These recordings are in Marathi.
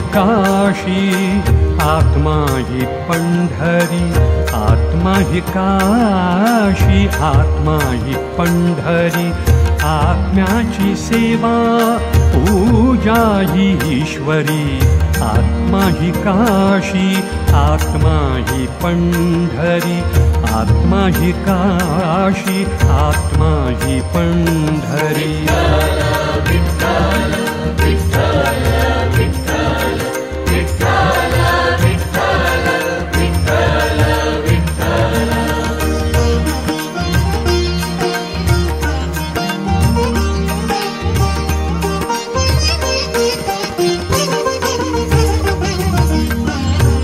ही काशी, आत्मा ही पंढरी, आत्मा ही काशी, आत्मा ही पंढरी, आत्म्याची सेवा पूजा ही ईश्वरी, आत्मा ही काशी, आत्मा ही पंढरी, आत्मा ही काशी, आत्मा ही पंढरी।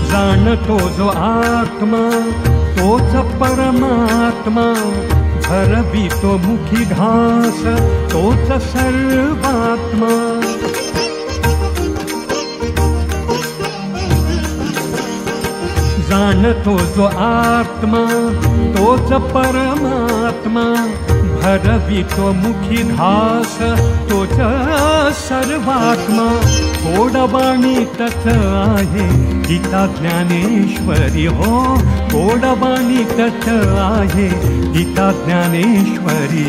जाणतो जो आत्मा तोच परमात्मा, भरवितो मुखी घास तोच सर्वात्मा। जाणतो जो आत्मा तोच परमात्मा, भरवितो मुखी घास तोच सर्वात्मा। गोडबाणी तथ आहे गीता ज्ञानेश्वरी हो, गोडबाणी तथ आहे गीता ज्ञानेश्वरी।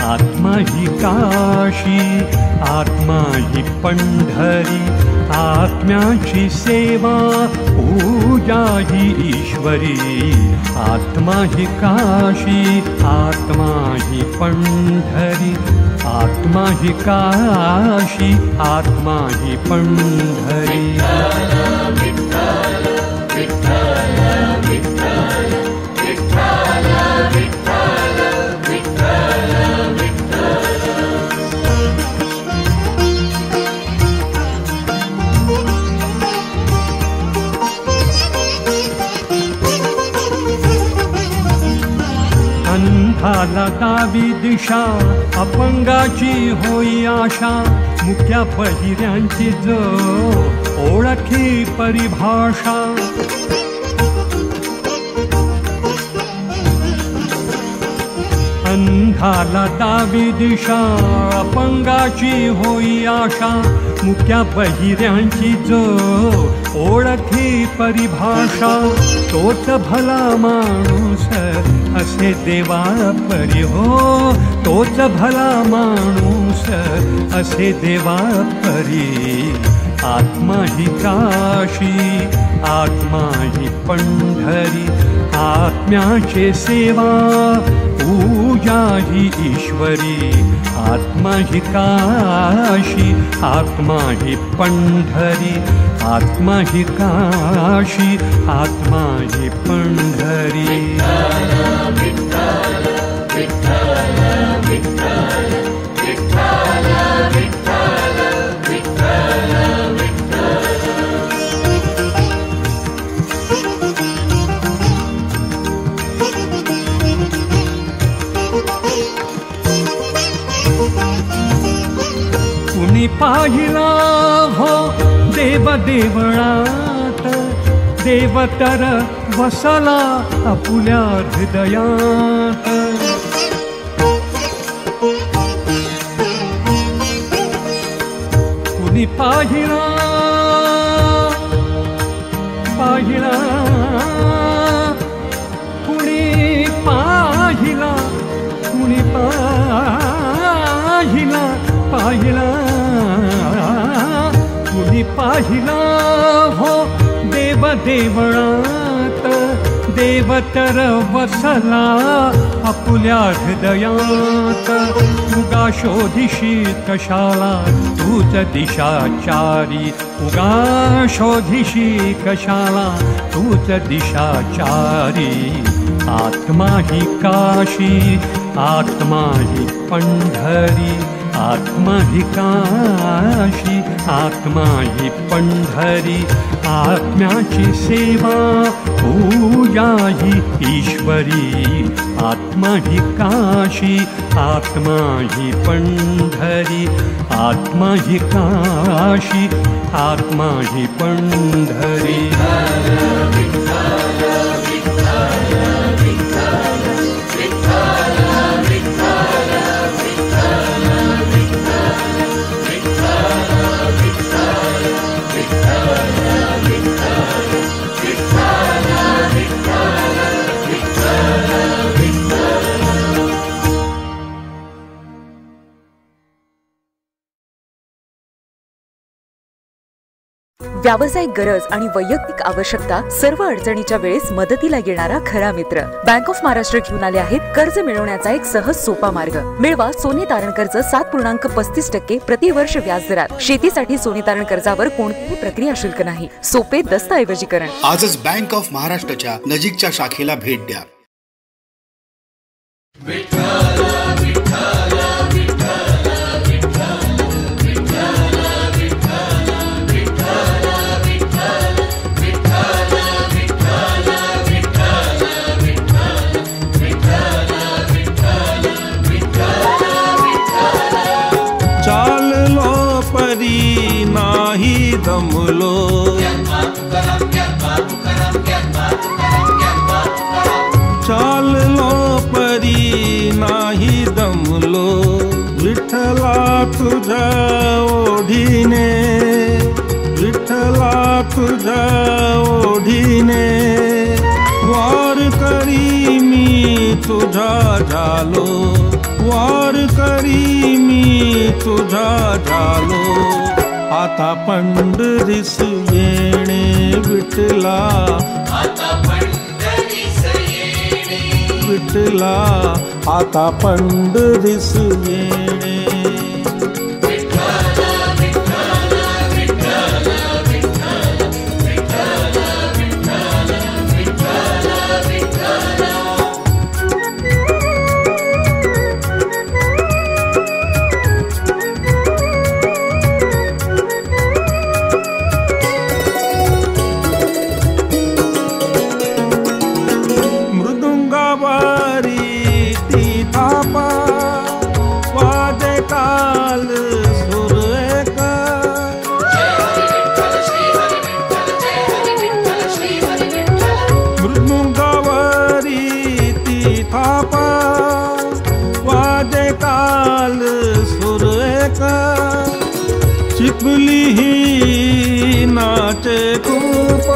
आत्मा ही काशी, आत्मा ही पंढरी, आत्म्याची सेवा पूजा ही ईश्वरी। आत्मा ही काशी, आत्मा ही पंढरी, आत्मा ही काशी, आत्मा ही पंढरी। अंधाला दावी दिशा, अपंगाची होई आशा, मुक्या पहिऱ्यांची जो ओळखी परिभाषा। अंधाला दावी दिशा, अपंगाची होई आशा, मुक्या पहिऱ्यांची जो ओळखी परिभाषा। तोच भला माणूस असे देवा परी हो, तोच भला माणूस असे देवा परी। आत्मा ही काशी, आत्मा ही पंढरी, आत्म्याचे सेवा पूजा ही ईश्वरी। आत्मा ही काशी, आत्मा ही पंढरी, आत्मा ही काशी, आत्मा ही पंढरी। कुणी पाहिला हो देव देवळात, देव तर वसला आपुल्या हृदयात। कुणी पाहिला पाहिला, कुणी पाहिला, कुणी पाहिला पाहिला, कुणी पाहिला हो देव देवळात, देव तर वसला आपुल्या हृदयात। उगा शोधिशी कशाला तूच दिशाचारी, उगा शोधिशी कशाला तूच दिशाचारी। आत्मा ही काशी, आत्मा ही पंढरी, आत्मा ही काशी, आत्मा ही पंढरी, आत्म्याची सेवा पूजा ही ईश्वरी। आत्मा ही काशी, आत्मा ही पंढरी, आत्मा ही काशी, आत्मा ही पंढरी। व्यावसायिक गरज आणि वैयक्तिक आवश्यकता सर्व अडचणीच्या वेळेस मदतीला येणारा खरा मित्र बँक ऑफ महाराष्ट्र घेऊन आले आहेत कर्ज मिळवण्याचा एक सहज सोपा मार्ग। मिळवा सोने तारण कर्ज 7.35% प्रतिवर्ष व्याजदरात। शेतीसाठी सोने तारण कर्जावर कोणतीही प्रक्रिया शुल्क नाही, सोपे दस्तऐवजीकरण। आजच बँक ऑफ महाराष्ट्राच्या नजीकच्या शाखेला भेट द्या। चाललो परी नाही दमलो, चाललो परी नाही दमलो, विठ्ठला तुझ्या ओढीने, विठ्ठला तुझ्या ओढीने, वार करी मी तुझा झालो, वार करी मी तुझा झालो। आता पंढरीस येणे विठ्ठला, आता पंढरीस येणे विठ्ठला, आता पंढरीस येणे। चिपली ही नाचे खूप,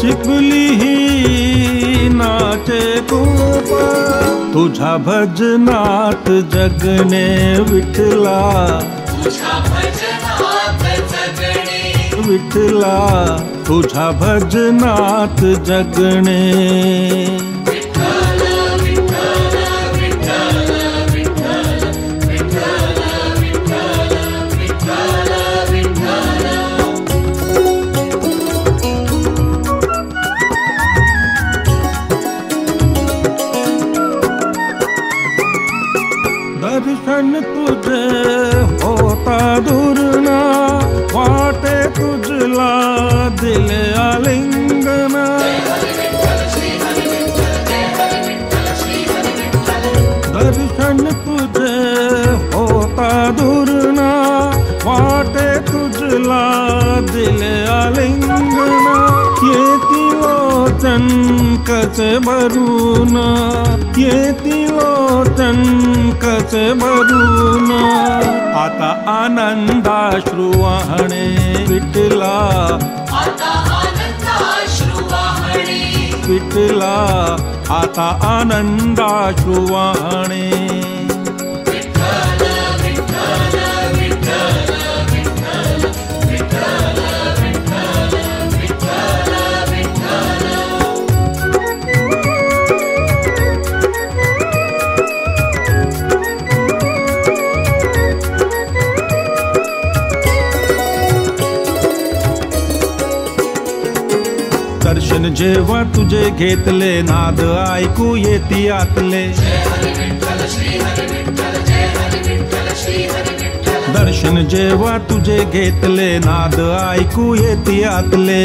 चिपली ही नाचे खूप, तुझ्या भजनात जगणे विठ्ठला, तुझ्या भजनात जगणे विठ्ठला, तुझ्या भजनात जगणे। दर्शन तुझे होता दूरना, वाटे तुझला दिले आलिंगना, दर्शन तुझे होता दूरना, वाटे तुझला दिले आलिंगना। येती लोचन कसे भरून, येती लोचन कसे भरून, आता आनंदाश्रू वाहणे विठ्ठला, आता आनंदाश्रू वाहणे विठ्ठला, आता आनंदाश्रू वाहणे। दर्शन जेव्हा तुझे घेतले, नाद ऐकू येती आतले, दर्शन जेव्हा तुझे घेतले, नाद ऐकू येती आतले,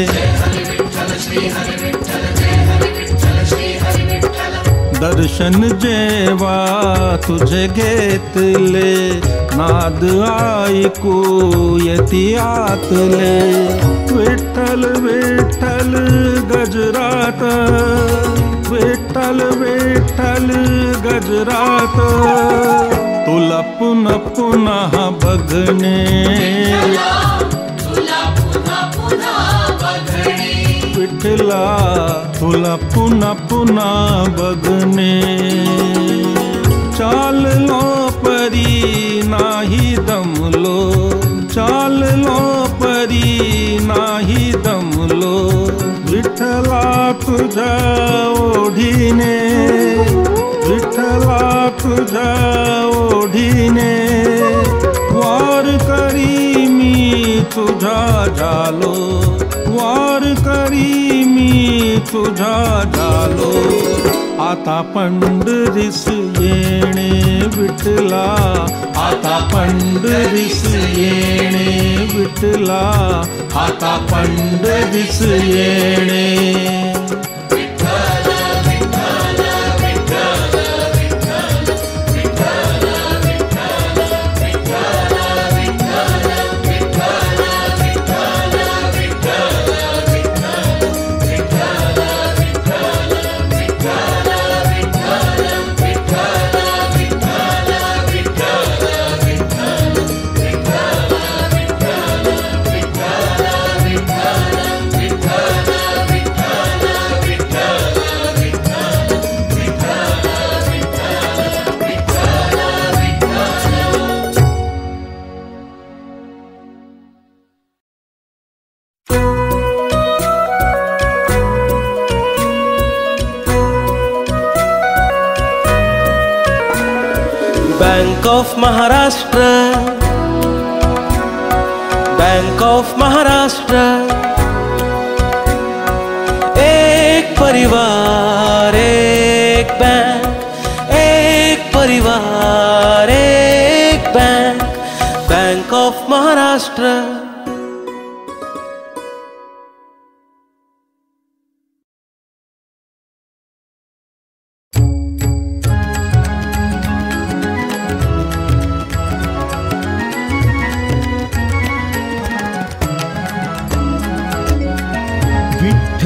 दर्शन जेव्हा तुझे घेतले, नाद ऐकू येती आतले। विठ्ठल विठ्ठल गजरात, विठ्ठल विठ्ठल गजरात, तुला पुन्हा पुन्हा बघणे, विठ्ठला तुला पुन्हा पुन्हा बघणे। चाललो परी नाही दमलो, चाललो परी नाही दमलो विठ्ठला तुझ्या ओढीने, विठ्ठला तुझ्या ओढीने वार करी मी तुझा झालो, वार करी मी तुझा झालो. आता पंढरीस येणे विठ्ठला, आता पंढरीस येणे विठ्ठला, आता पंढरीस येणे. Bank of Maharashtra, Bank of Maharashtra. एक परिवार एक बैंक, एक परिवार एक bank, Bank of Maharashtra.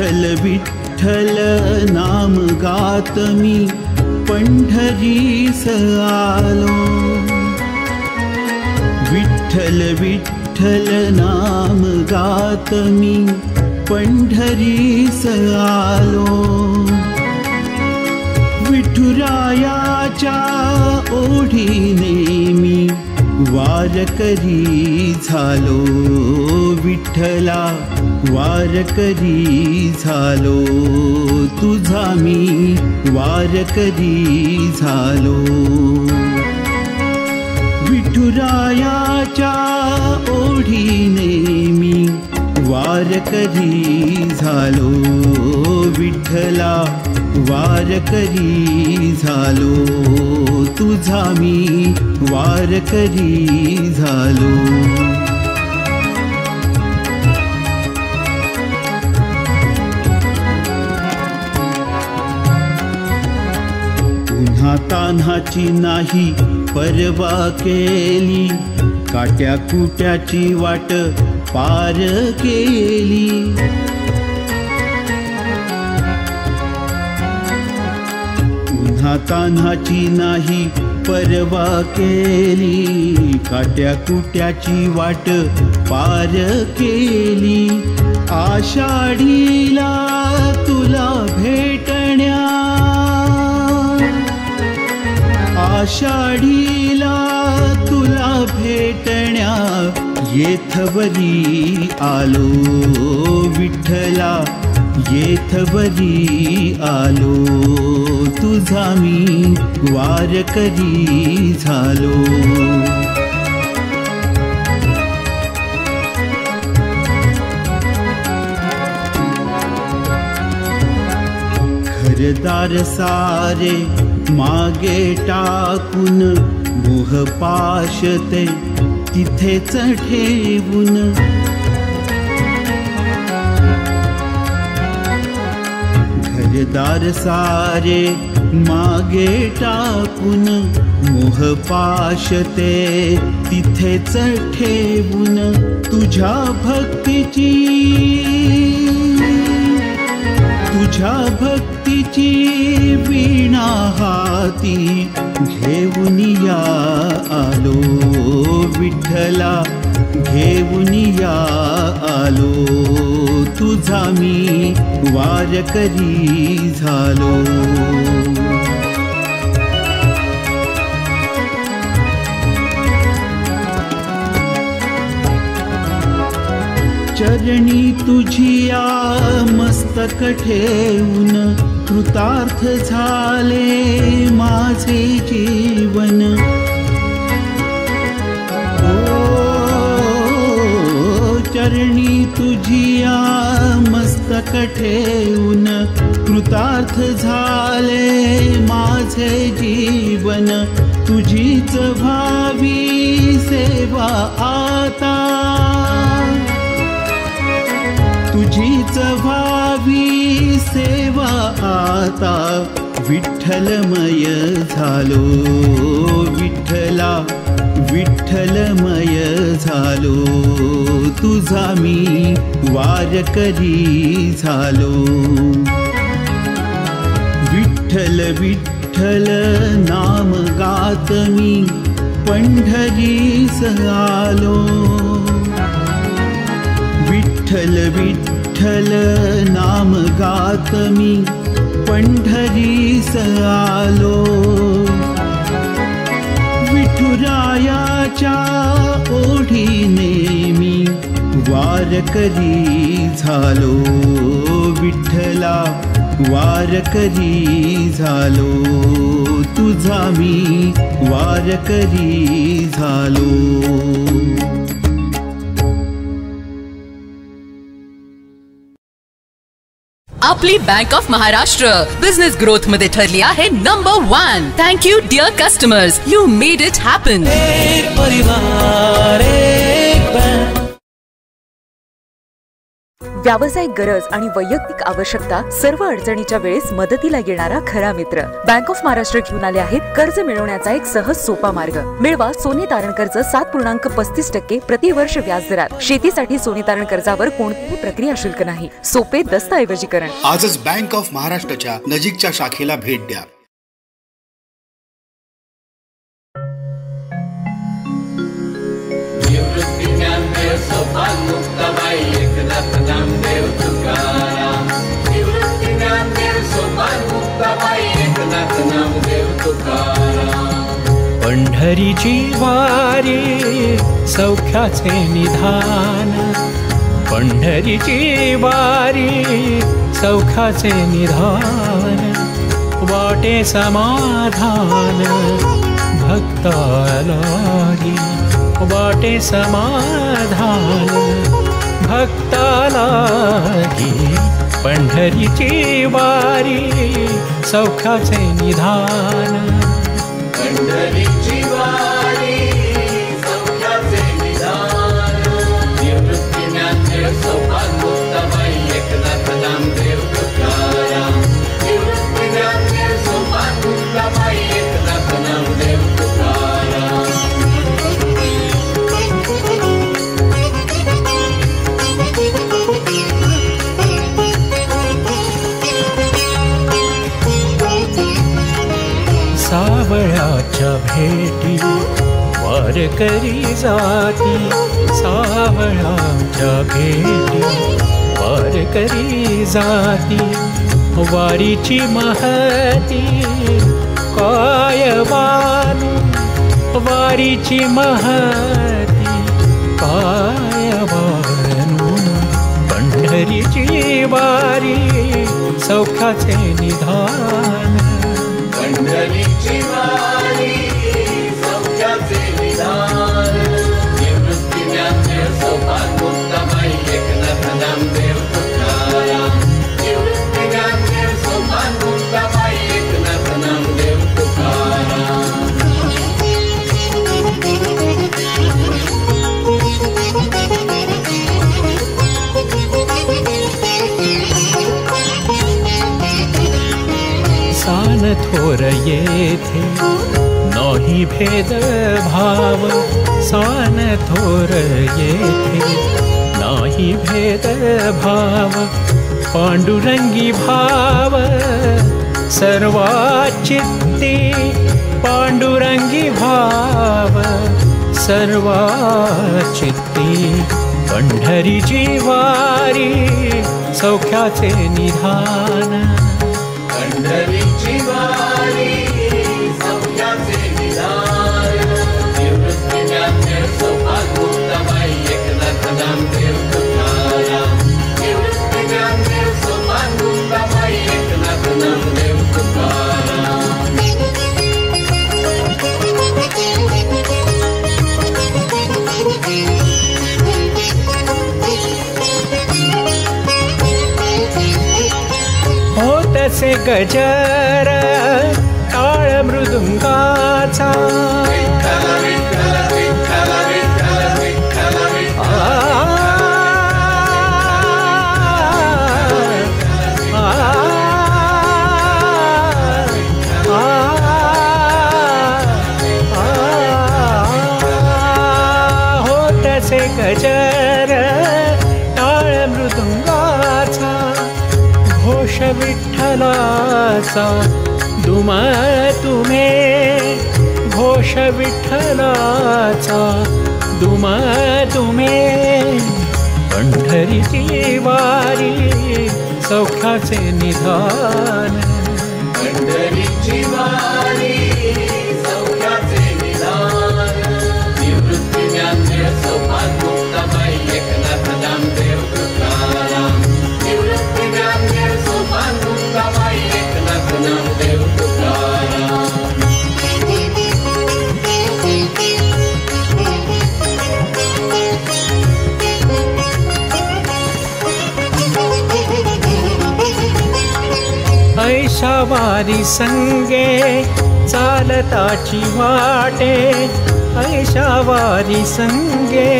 Vitthal Vitthal नाम गात मी पंढरीस आलो, विठ्ठल विठ्ठल नाम गात मी पंढरीस आलो. विठुरायाच्या ओढीने मी वारकरी झालो, विठ्ठला वारकरी झालो, तुझा मी वारकरी झालो. विठुरायाच्या ओढीने मी वारकरी झालो, विठ्ठला वारकरी झालो, तुझा मी वारकरी झालो. उन्हा तान्हाची नाही परवा केली, काट्या कुट्याची वाट पार केली. उन्हा तान्हाची नाही परवा केली, काट्या कुट्याची वाट पार केली. आषाढीला तुला भेटण्या, आषाढीला तुला भेटण्या येथवरी आलो, विठ्ठला येथवरी आलो, तुझा मी वारकरी झालो. घरदार सारे मागे टाकून, मोहपाश ते तिथेच ठेवून. घरदार सारे मागे टाकून, मोहपाश ते तिथेच ठेवून. तुझ्या भक्तीची, तुझ्या भक्तीची वीणा हाती घेऊन या आलो, विठ्ठला घेऊन या आलो, तुझा मी वारकरी झालो. चरणी तुझिया मस्तक ठेवून कृतार्थ झाले माझे जीवन. चरणी तुझिया मस्तक ठेवून कृतार्थ झाले माझे जीवन. तुझीच भावी सेवा आता, तुझीच भावी सेवा आता. विठ्ठलमय झालो विठ्ठला, विठ्ठलमय झालो तुझा मी वारकरी झालो. विठ्ठल विठ्ठल नाम गात मी पंढरीस आलो. विठ्ठल विठ्ठल नाम गात मी पंढरीस आलो. विठुरायाच्या ओढीने मी वारकरी झालो. विठ्ठला वारकरी झालो तुझा मी वारकरी झालो. आपली bank of Maharashtra business growth मध्ये ठरली आहे number 1. Thank you dear customers, you made it happen. एक परिवार एक बँक. व्यावसायिक गरज आणि वैयक्तिक आवश्यकता सर्व अडचणीच्या वेळेस मदतीला येणारा खरा मित्र. बँक ऑफ महाराष्ट्र घेऊन आले आहेत कर्ज मिळवण्याचा एक सहज सोपा मार्ग. मिळवा सोने तारण कर्ज 7.35% प्रतिवर्ष व्याजदरात. शेतीसाठी सोने तारण कर्जावर कोणतीही प्रक्रिया शुल्क नाही. सोपे दस्तऐवजीकरण. आजच बँक ऑफ महाराष्ट्राच्या नजीकच्या शाखेला भेट द्या. पंढरीची वारी सौख्याचे निधान, पंढरीची वारी सौख्याचे निधान. वाटे समाधान भक्तालाही, वाटे समाधान भक्तालाही. पंढरीची वारी सौख्याचे निधान, पंढरीची वारी सौख्याचे निधान. निवृत्ती ज्ञानदेव सोपान मुक्ताबाई एकनाथ नामदेव तुकाराम. निवृत्ती ज्ञानदेव सोपान मुक्ताबाई एकनाथ नामदेव तुकाराम. सावळ्याच्या भेटी वारकरी जाती, सावळ्याच्या भेटी वारकरी जाती. वारीची महती काय बानू, वारीची महती काय बानू. पंढरीची वारी सौख्याचे निधान, पंढरीची वारी सौख्याचे निधान. निवृत्ती ज्ञानदेव सोपान मुक्ताबाई एकनाथ नामदेव तुकाराम. निवृत्ती ज्ञानदेव सोपान मुक्ताबाई एकनाथ नामदेव तुकाराम. सान थोर येथे नाही भेद भाव, सान थोर येथे नाही भेद भाव. पांडुरंगी भाव सर्वाचित्ती, पांडुरंगी भाव सर्वाचित्ती. पंढरीची वारी सौख्याचे निधान, पंढरीची वारी सौख्याचे निधान. निवृत्ती ज्ञानदेव सोपान मुक्ताबाई एकनाथ नामदेव तुकाराम. गजर टाळ मृदुंगाचा गजर टाळ मृदुंगाचा घोष विठ्ठलाचा दुम तुम्हे घोष विठ्ठलाचा दुम तुम्हे पंढरीची वारी सौख्याचे निधान पंढरीची वारी सौख्याचे निधान निवृत्ती ज्ञानदेव सोपान मुक्ताबाई एकनाथ नामदेव तुकाराम निवृत्ती ज्ञानदेव सोपान मुक्ताबाई एकनाथ नामदेव तुकाराम ऐशा वारी संगे चालताची वाटे ऐशा वारी संगे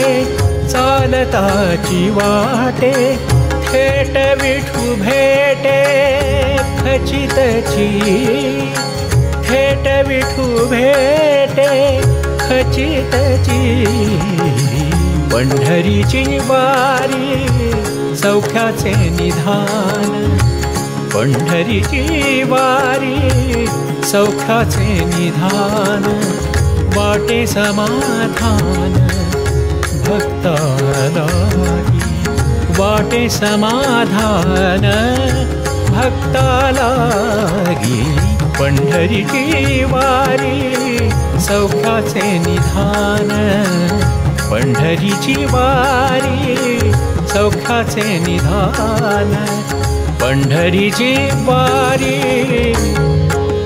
चालताची वाटे थेट विठू भेटे खचितची थेट विठू भेटे खचितची पंढरीची वारी सौख्याचे निधान पंढरीची वारी सौख्याचे निधान वाटे समाधान भक्तालागी वाटे समाधान भक्तालागी पंढरीची वारी सौख्याचे निधान पंढरीची वारी सौख्याचे निधान पंढरीची वारी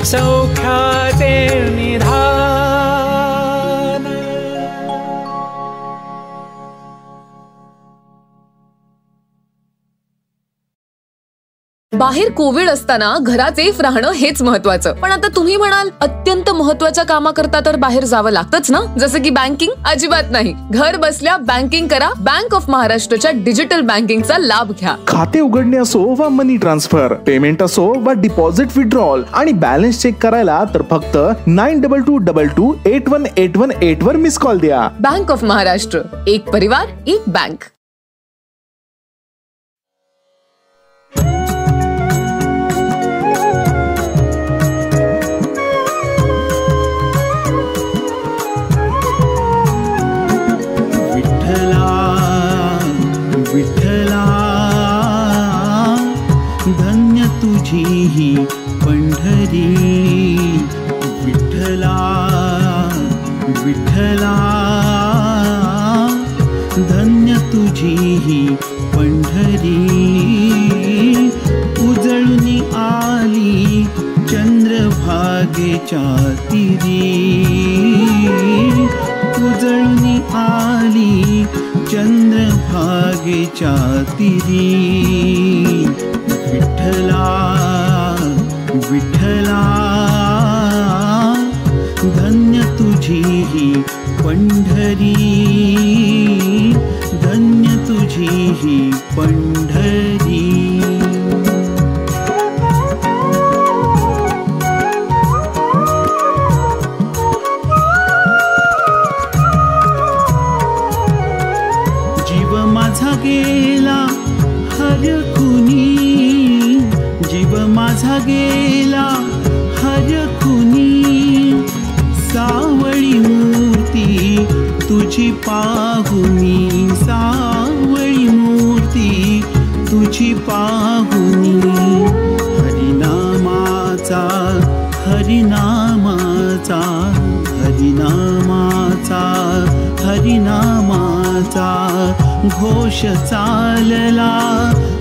सौख्याचे निधान. बाहेर कोविड असताना घरात सेफ राहणं हेच महत्वाचं. पण आता तुम्ही म्हणाल अत्यंत महत्वाच्या कामाकरता तर बाहेर जावं लागतंच ना, जसं की बँकिंग. अजिबात नाही. घर बसल्या बँकिंग करा. बँक ऑफ महाराष्ट्रच्या डिजिटल बँकिंगचा लाभ घ्या. खाते उघडणे असो वा मनी ट्रान्सफर, पेमेंट असो वा डिपॉझिट विड्रॉल आणि बॅलन्स चेक करायला तर फक्त 9222818181 वर मिस कॉल द्या. बँक ऑफ महाराष्ट्र, एक परिवार एक बँक. विठ्ठला धन्य तुझी ही पंढरी. विठ्ठला विठ्ठला धन्य तुझी ही पंढरी. उजळून आली चंद्रभागेच्या तिरी. उजळून आली चंद्रभागेच्या तिरी. विठ्ठला विठ्ठला धन्य तुझी ही पंढरी. धन्य तुझी ही पंढरी. माझा गेला हरखुनी. जीव माझा गेला हरखुनी. सावळी मूर्ती तुझी पाहुनी. सावळी मूर्ती तुझी पाहुनी. हरिनामाचा हरिनामाचा हरिनामाचा हरिनामाचा घोष चालला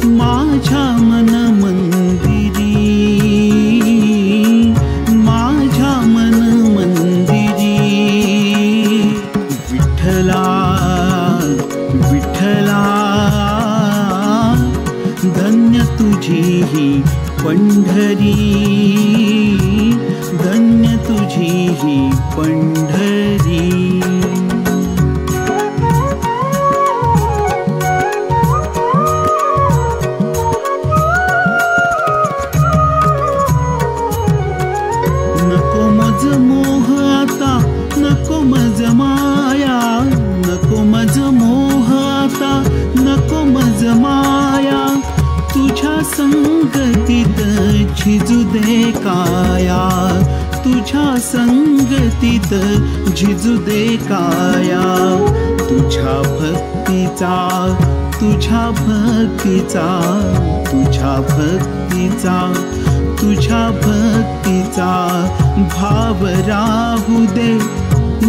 माझ्या मन मंदिरी. माझ्या मन मंदिरी. विठ्ठला विठ्ठला धन्य तुझी ही पंढरी. ही पंढरी. नको मज मोह आता, नको मज माया, नको मज मोह आता, नको मज माया. तुझ्या संगतीत झिजू दे काया, तुझ्या संगतीत झिजू दे काया. तुझ्या भक्तीचा, तुझ्या भक्तीचा, तुझ्या भक्तीचा, तुझ्या भक्तीचा भाव राहू दे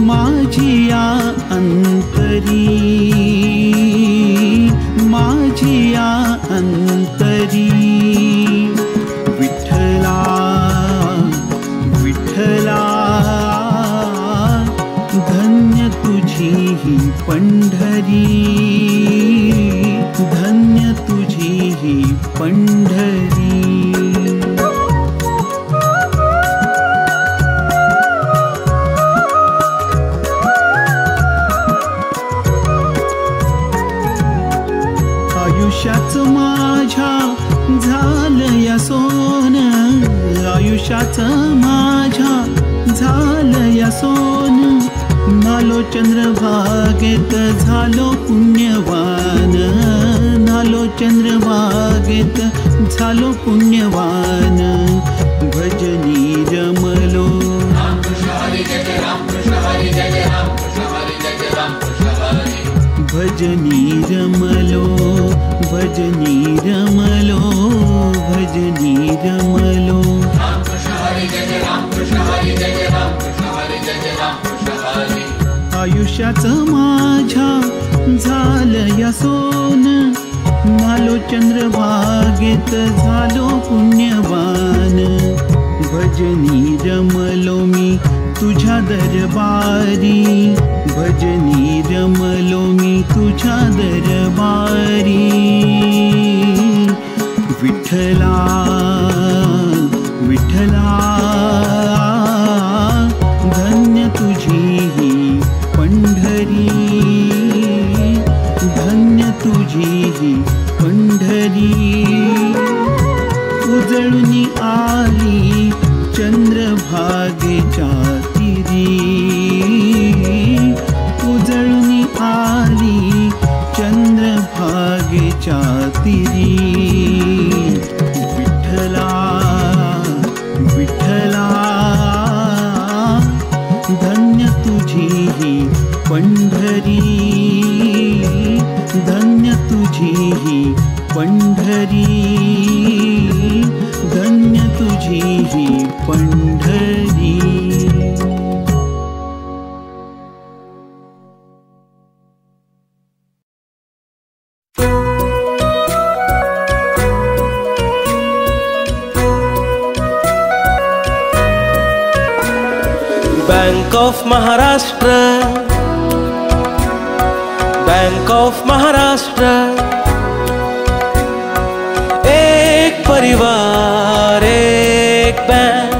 माझी या अंतरी, माझी या अंतरी. विठ्ठला विठ्ठला धन्य तुझी ही पंढरी, धन्य तुझी ही पंढरी. आयुष्याचं माझ्या झालं या सोन, आयुष्याचं माझ्या झालं या सोन. नालो चंद्रभागेत झालो पुण्यवान, नालो चंद्रभागेत झालो पुण्यवान. भजनी रमलो, भजनी रमलो, भजनी रमलो, भजनी रमलो. आयुष्याचं माझ्या झालं या सोन, नालो चंद्रभागेत झालो पुण्यवान. भजनी रमलो मी तुझ्या दरबारी, भजनी रमलो मी तुझ्या दरबारी. विठ्ठला विठ्ठला धन्य तुझी ही पंढरी, धन्य तुझी ही पंढरी. उजळून आली चंद्रभागेच्या तिरी, उजळून आली चंद्रभागेच्या तिरी. विठ्ठला विठ्ठला धन्य तुझी ही पंढरी, धन्य तुझी ही पंढरी, धन्य तुझी ही Pandhari. Bank of Maharashtra, bank of Maharashtra. एक परिवार एक बँक,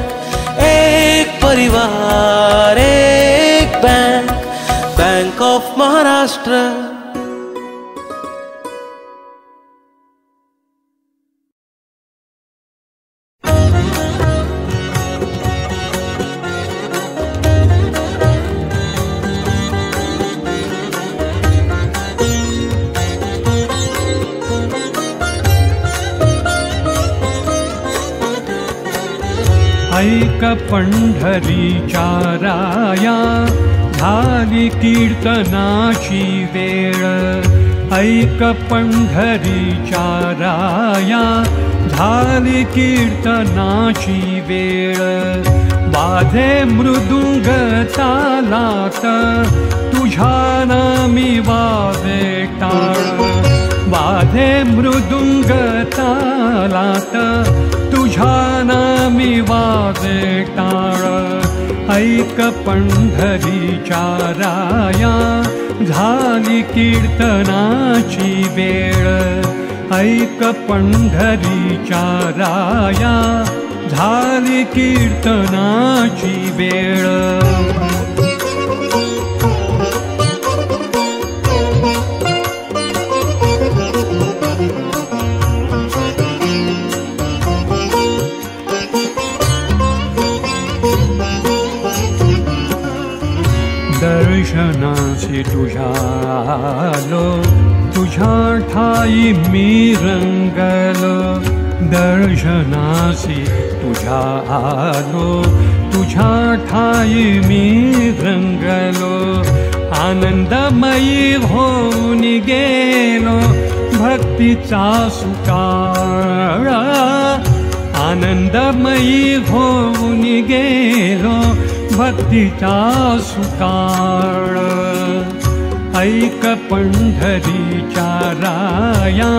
एक परिवार एक बँक. Bank of Maharashtra. ऐक पंढरीच्या राया, झाली कीर्तनाची वेळ. ऐक पंढरीच्या राया, झाली कीर्तनाची वेळ. वाजे मृदुंग तालात, तुझ्या नामी वाजे टाळ. वाजे मृदुंग तालात, तुझ्या नामी वाजे टाळ. ऐक पंढरीच्या राया, झाली कीर्तनाची वेळ. ऐक पंढरीच्या राया, झाली कीर्तनाची वेळ. दर्शनासी तुझ्या आलो, तुझ्या ठाई मी रंगलो. दर्शनासी तुझ्या आलो, तुझ्या ठाई मी रंगलो. आनंदमयी होऊन गेलो, भक्तीचा सुकाळ. आनंदमयी होऊन गेलो, भक्तीचा सुकाळ. ऐक पंढरीच्या राया,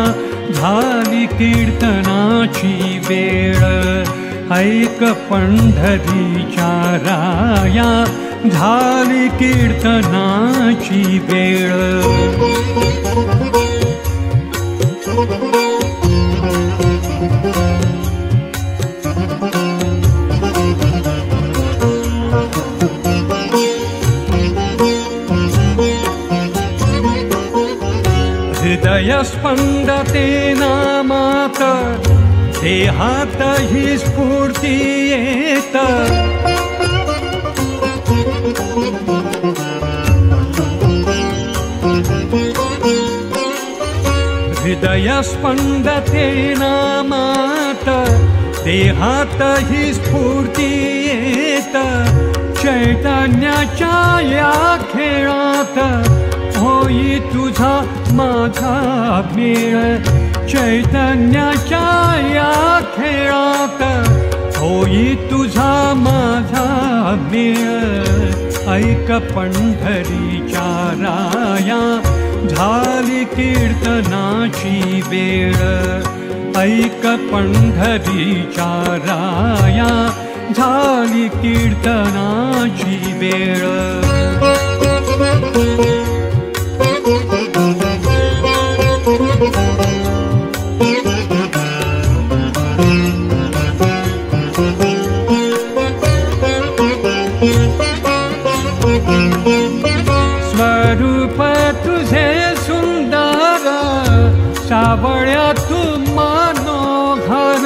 झाली कीर्तनाची वेळ. ऐक पंढरीच्या राया, झाली कीर्तनाची वेळ. हृदयस्पंदते नामात, देहात ही स्फूर्ती येत. हृदयस्पंदते नामात, देहात ही स्फूर्ती येत. चैतन्याच्या या खेळात होई तुझा माझा मेळ. चैतन्याच्या या खेळात होई तुझा माझा मेळ. ऐक पंढरीच्या राया, झाली कीर्तनाची वेळ. ऐक पंढरीच्या राया, झाली कीर्तनाची वेळ. स्वरूप तुझे सुंदर, सावळ्या तू मनोहर.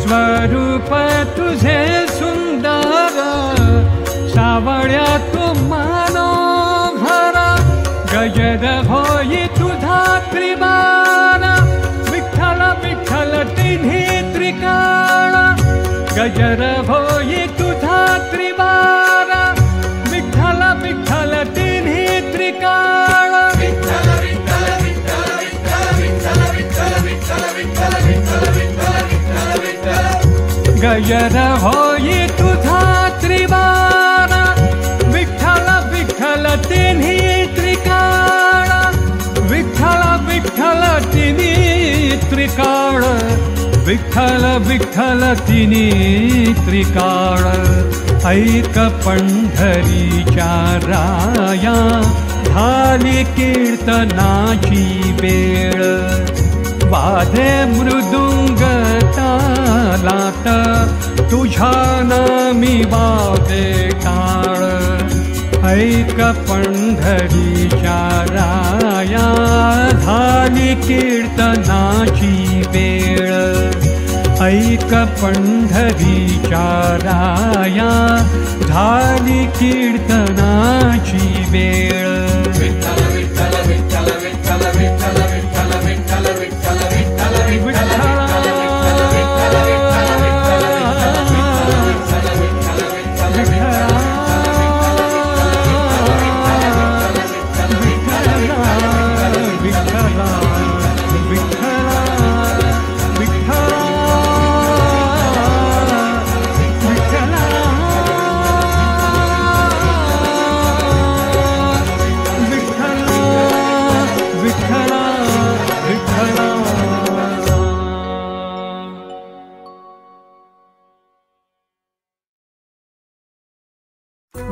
स्वरूप तुझे सुंदर, सावळ्या तू मनोहर. गजर होई तुझा त्रिबार, विठ्ठल विठ्ठल तिन्ही त्रिकाळ. गजर होई तुझा त्रिबार, विठ्ठल विठ्ठल तिन्ही त्रिकाळ. विठ्ठल विठ्ठल विठ्ठल विठ्ठल विठ्ठल विठ्ठल विठ्ठल विठ्ठल विठ्ठल विठ्ठल. गजर होई तुझा त्रिबार, विठ्ठल विठ्ठल तिन्ही त्रिकाळ. विठ्ठल विठ्ठल तिन्ही त्रिकाळ. विठ्ठल विठ्ठल तिन्ही त्रिकाळ. ऐक पंढरीच्या राया, झाली कीर्तनाची वेळ. वादे मृदुंग तालात, तुझ्या नामी वादे टाळ. ऐक पंढरीच्या राया, झाली कीर्तनाची वेळ. ऐक पंढरीच्या राया, झाली कीर्तनाची वेळ. विठ्ठल विठ्ठल विठ्ठल विठ्ठल विठ्ठल विठ्ठल विठ्ठल विठ्ठल विठ्ठल विठ्ठल.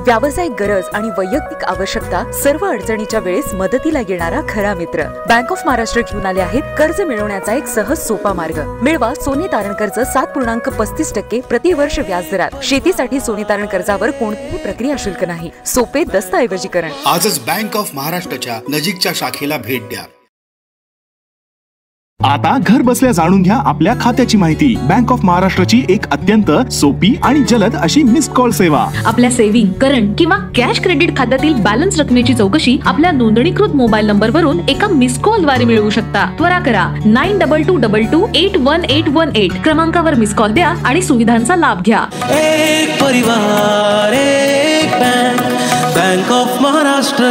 व्यावसायिक गरज आणि वैयक्तिक आवश्यकता सर्व अडचणीच्या वेळेस मदतीला येणारा खरा मित्र. बँक ऑफ महाराष्ट्र घेऊन आले आहेत कर्ज मिळवण्याचा एक सहज सोपा मार्ग. मिळवा सोने तारण कर्ज 7.35% प्रतिवर्ष व्याजदरात. शेतीसाठी सोने तारण कर्जावर कोणतीही प्रक्रिया शुल्क नाही. सोपे दस्तऐवजीकरण. आजच बँक ऑफ महाराष्ट्राच्या नजीकच्या शाखेला भेट द्या. आता घर बसल्या जाणून घ्या आपल्या खात्याची माहिती. बँक ऑफ महाराष्ट्राची एक अत्यंत सोपी आणि जलद अशी मिस्ड कॉल सेवा. आपल्या सेव्हिंग, करंट किंवा कॅश क्रेडिट खात्यातील बॅलन्स रकमेची चौकशी आपल्या नोंदणीकृत मोबाईल नंबर वरून एका मिस्ड कॉल द्वारे मिळवू शकता. त्वरा करा. 9222281818 क्रमांकावर मिस्ड कॉल द्या आणि सुविधांचा लाभ घ्या. एक परिवार एक बँक, बँक ऑफ महाराष्ट्र.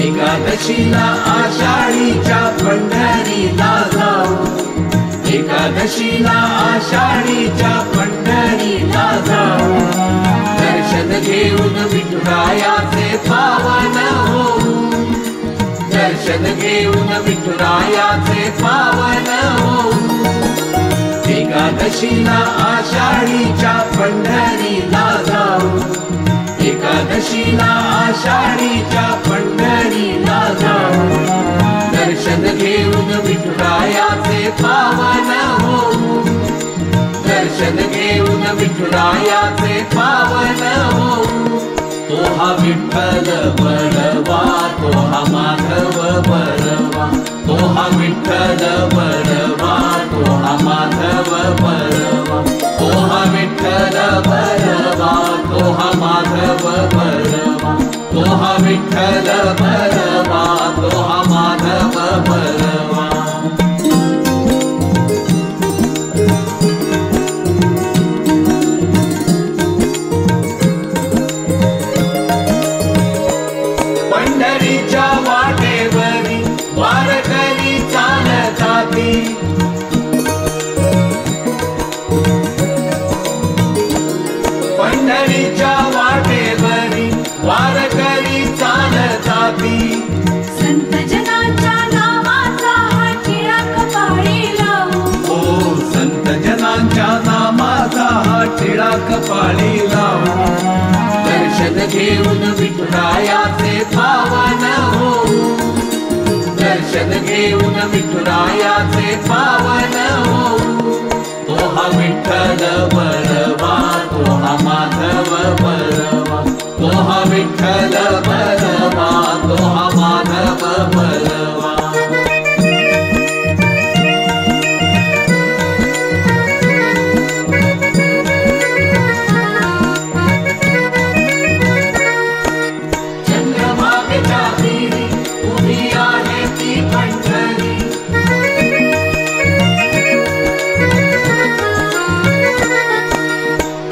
एकादशीला आषाढीच्या पंढरीला जाऊ, एकादशीला आषाढीच्या पंढरीला जाऊ. दर्शन घेऊन विठुरायाचे पावन होऊ, दर्शन घेऊन विठुरायाचे पावन होऊ. एकादशीला आषाढीच्या पंढरीला जाऊ, एकादशीला आषाढीच्या पंढरीला जाऊ. दर्शन घेऊन विठुरायाचे पावन होऊ, दर्शन घेऊन विठुरायाचे पावन होऊ. तो हा विठ्ठल बरवा, तो हा माधव बरवा, तो हा विठ्ठल बरवा, तो हा माधव बरवा, तो हा विठ्ठल बरवा, तो हा माधव बरवा, तो हा विठ्ठल बरवा, तो हा माधव बरवा. पंढरीच्या वाटेवरी वारकरी चालत जाती, पंढरीच्या वाटेवरी वारकरी चालत जाती. संत जनांच्या नावाचा हा टिळा कपाळी लावू, हो संत जनांच्या नामाचा हा टिळा कपाळी लावू. दर्शन घेऊन विठुरायाचे पावन होऊ, दर्शन घेऊन विठुरायाचे पावन होऊ. तो हा विठ्ठल बरवा, तो हा माधव बरवा, तो हा विठ्ठल बरवा, तो हा माधव बरवा. चंद्रभागेच्या तीरी उभी आहे ती पंढरी,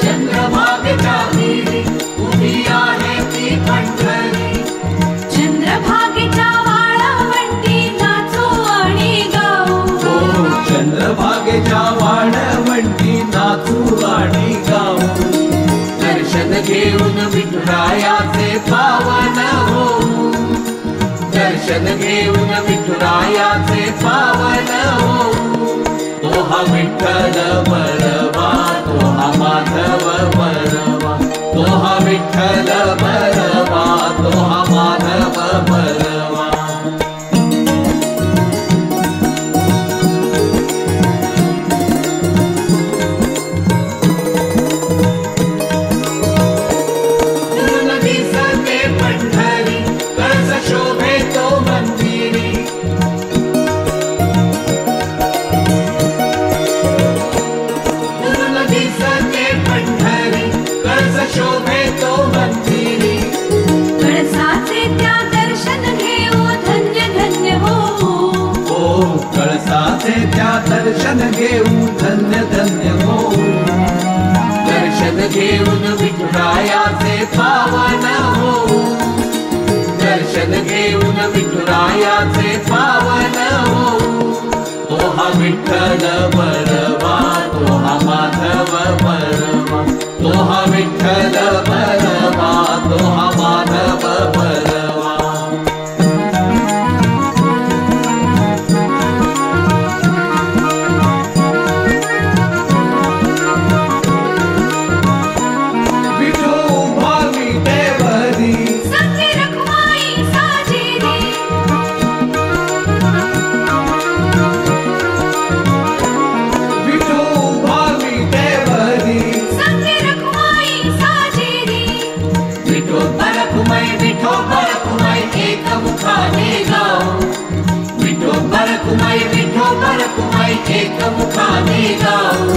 चंद्रभागेच्या तीरी उभी आहे ती पंढरी. चंद्रभागेच्या वाळवंटी नाचू आणि गाऊ, हो चंद्रभागेच्या वाळवंटी नाचू आणि गाऊ. दर्शन घेऊन विठुरायाचे पावन होऊ, दर्शन घेऊन विठुरायाचे पावन होऊ. तो हा विठ्ठल बरवा, तो हा माधव बरवा, तो हा विठ्ठल बरवा, तो हा माधव बरवा. दूर दिसते पंढरी, कळस शोभे तो मंदिरी. दूर दिसते पंढरी, कळस शोभे तो मंदिरी. कळसाचे त्या दर्शन घेऊ धन्य धन्य होऊ, हो कळसाचे त्या दर्शन घेऊ धन्य धन्य होऊ. दर्शन घेऊन विठुरायाचे पावन होऊ, दर्शन घेऊन विठुरायाचे पावन होऊ. तो हा विठ्ठल बरवा, तो हा माधव बरवा, तो हा विठ्ठल बरवा, तो हा माधव बलवा. एकमुखाने गाऊ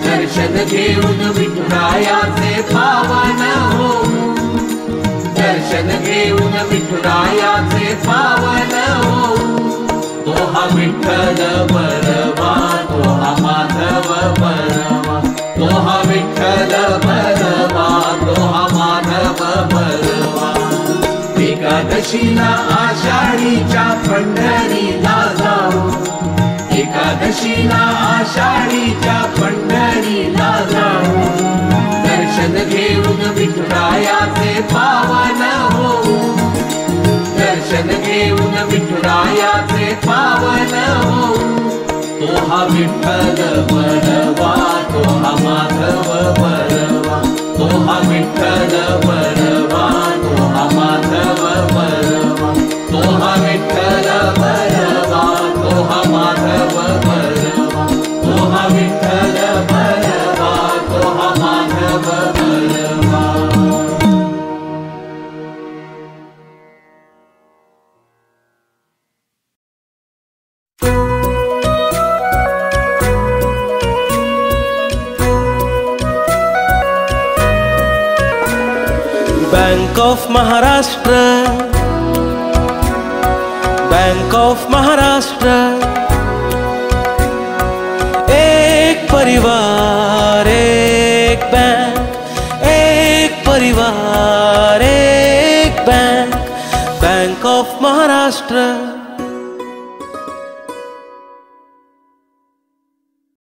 दर्शन घेऊन विठुरायाचे पावन होऊ. दर्शन घेऊन विठुरायाचे पावन होऊ. तो हा विठ्ठल बलवा तो हा माधव बलवा. तो हा विठ्ठल बलवा तो हा माधव बलवा. एकादशीला आषाढीच्या पंढरीला जाऊ. एकादशीला आषाढीच्या पंढरीला जाऊ. दर्शन घेऊन विठुरायाचे पावन होऊ. दर्शन घेऊन विठुरायाचे पावन होऊ. तो हा विठ्ठल बलवा तो हा माधव बलवा. तो हा विठ्ठल बलवा तो हा माधव बलवा. तो हा विठ्ठल बलवा तो हा माधव बलवा. तो हा विठ्ठल बलवा तो हा माधव बलवा. Bank of Maharashtra, bank of Maharashtra. एक परिवार एक बँक, एक परिवार एक बँक. Bank of Maharashtra.